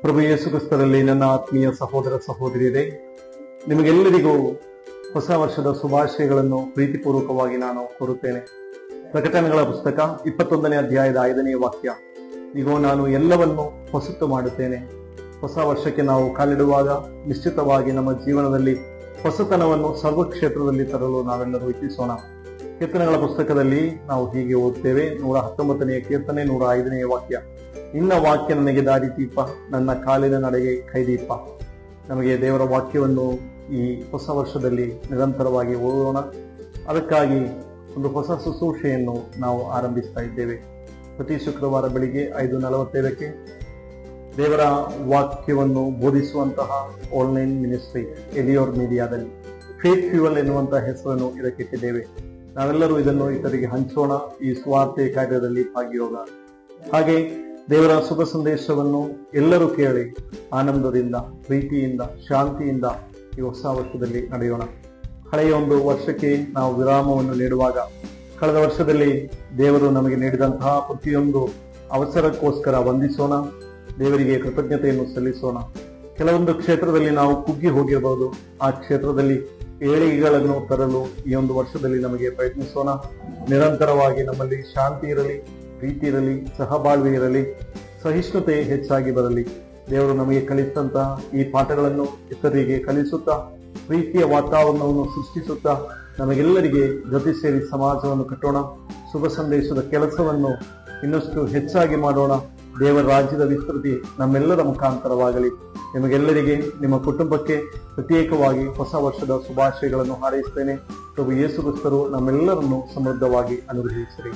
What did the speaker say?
ಪ್ರಭು ಯೇಸು ಕ್ರಿಸ್ತರಲ್ಲಿ ನನ್ನ ಆತ್ಮೀಯ ಸಹೋದರ ಸಹೋದರಿಯರೇ, ನಿಮಗೆಲ್ಲರಿಗೂ ಹೊಸ ವರ್ಷದ ಶುಭಾಶಯಗಳನ್ನು ಪ್ರೀತಿಪೂರ್ವಕವಾಗಿ ನಾನು ಕೋರುತ್ತೇನೆ. ಪ್ರಕಟಣೆಗಳ ಪುಸ್ತಕ 21ನೇ ಅಧ್ಯಾಯದ 5ನೇ ವಾಕ್ಯ, ಇಗೋ ನಾನು ಎಲ್ಲವನ್ನು ಹೊಸತು ಮಾಡುತ್ತೇನೆ. ಹೊಸ ವರ್ಷಕ್ಕೆ ನಾವು ಕಾಲಿಡುವಾಗ ನಿಶ್ಚಿತವಾಗಿ ನಮ್ಮ ಜೀವನದಲ್ಲಿ ಹೊಸತನವನ್ನು ಸರ್ವಕ್ಷೇತ್ರದಲ್ಲಿ ತರಲು ನಾವೆಲ್ಲರೂ ಇಚ್ಛಿಸೋಣ. ಕೀರ್ತನೆಗಳ ಪುಸ್ತಕದಲ್ಲಿ ನಾವು ಹೀಗೆ ಓದ್ತೇವೆ. 119ನೇ ಕೀರ್ತನೆ 105ನೇ ವಾಕ್ಯ, ನಿನ್ನ ವಾಕ್ಯ ನನಗೆ ದಾರಿದೀಪ, ನನ್ನ ಕಾಲಿನ ನಡೆಗೆ ಕೈದೀಪ. ನಮಗೆ ದೇವರ ವಾಕ್ಯವನ್ನು ಈ ಹೊಸ ವರ್ಷದಲ್ಲಿ ನಿರಂತರವಾಗಿ ಓದೋಣ. ಅದಕ್ಕಾಗಿ ಒಂದು ಹೊಸ ಶುಶ್ರೂಷೆಯನ್ನು ನಾವು ಆರಂಭಿಸ್ತಾ ಇದ್ದೇವೆ. ಪ್ರತಿ ಶುಕ್ರವಾರ ಬೆಳಿಗ್ಗೆ 5:45ಕ್ಕೆ ದೇವರ ವಾಕ್ಯವನ್ನು ಬೋಧಿಸುವಂತಹ ಆನ್ಲೈನ್ ಮಿನಿಸ್ಟ್ರಿ ಎಲಿಯೋರ್ ಮೀಡಿಯಾದಲ್ಲಿ ಫೇತ್ ಫ್ಯೂಯಲ್ ಎನ್ನುವಂತಹ ಹೆಸರನ್ನು ಇದಕ್ಕಿಟ್ಟಿದ್ದೇವೆ. ನಾವೆಲ್ಲರೂ ಇದನ್ನು ಇತರಿಗೆ ಹಂಚೋಣ, ಈ ಸ್ವಾರ್ಥ ಕಾರ್ಯದಲ್ಲಿ ಭಾಗಿಯೋಣ. ಹಾಗೆ ದೇವರ ಶುಭ ಸಂದೇಶವನ್ನು ಎಲ್ಲರೂ ಕೇಳಿ ಆನಂದದಿಂದ, ಪ್ರೀತಿಯಿಂದ, ಶಾಂತಿಯಿಂದ ಈ ಹೊಸ ವರ್ಷದಲ್ಲಿ ನಡೆಯೋಣ. ಹಳೆಯ ಒಂದು ವರ್ಷಕ್ಕೆ ನಾವು ವಿರಾಮವನ್ನು ನೀಡುವಾಗ ಕಳೆದ ವರ್ಷದಲ್ಲಿ ದೇವರು ನಮಗೆ ನೀಡಿದಂತಹ ಪ್ರತಿಯೊಂದು ಅವಸರಕ್ಕೋಸ್ಕರ ವಂದಿಸೋಣ, ದೇವರಿಗೆ ಕೃತಜ್ಞತೆಯನ್ನು ಸಲ್ಲಿಸೋಣ. ಕೆಲವೊಂದು ಕ್ಷೇತ್ರದಲ್ಲಿ ನಾವು ಕುಗ್ಗಿ ಹೋಗಿರಬಹುದು. ಆ ಕ್ಷೇತ್ರದಲ್ಲಿ ಏಳಿಗೆಗಳನ್ನು ತರಲು ಈ ಒಂದು ವರ್ಷದಲ್ಲಿ ನಮಗೆ ಪ್ರಯತ್ನಿಸೋಣ. ನಿರಂತರವಾಗಿ ನಮ್ಮಲ್ಲಿ ಶಾಂತಿ ಇರಲಿ, ಪ್ರೀತಿ ಇರಲಿ, ಸಹಬಾಳ್ವೆ ಇರಲಿ, ಸಹಿಷ್ಣುತೆ ಹೆಚ್ಚಾಗಿ ಬರಲಿ. ದೇವರು ನಮಗೆ ಕಲಿಸಿದಂತಹ ಈ ಪಾಠಗಳನ್ನು ಇತರರಿಗೆ ಕಲಿಸುತ್ತಾ, ಪ್ರೀತಿಯ ವಾತಾವರಣವನ್ನು ಸೃಷ್ಟಿಸುತ್ತಾ ನಮಗೆಲ್ಲರಿಗೆ ಜೊತೆ ಸೇರಿ ಸಮಾಜವನ್ನು ಕಟ್ಟೋಣ. ಶುಭ ಸಂದೇಶದ ಕೆಲಸವನ್ನು ಇನ್ನಷ್ಟು ಹೆಚ್ಚಾಗಿ ಮಾಡೋಣ. ದೇವರ ರಾಜ್ಯದ ವಿಸ್ತೃತಿ ನಮ್ಮೆಲ್ಲರ ಮುಖಾಂತರವಾಗಲಿ. ನಿಮಗೆಲ್ಲರಿಗೆ, ನಿಮ್ಮ ಕುಟುಂಬಕ್ಕೆ ಪ್ರತ್ಯೇಕವಾಗಿ ಹೊಸ ವರ್ಷದ ಶುಭಾಶಯಗಳನ್ನು ಹಾರೈಸುತ್ತೇನೆ. ಪ್ರಭು ಯೇಸು ಕ್ರಿಸ್ತರು ನಮ್ಮೆಲ್ಲರನ್ನು ಸಮೃದ್ಧವಾಗಿ ಅನುಗ್ರಹಿಸಿರಿ.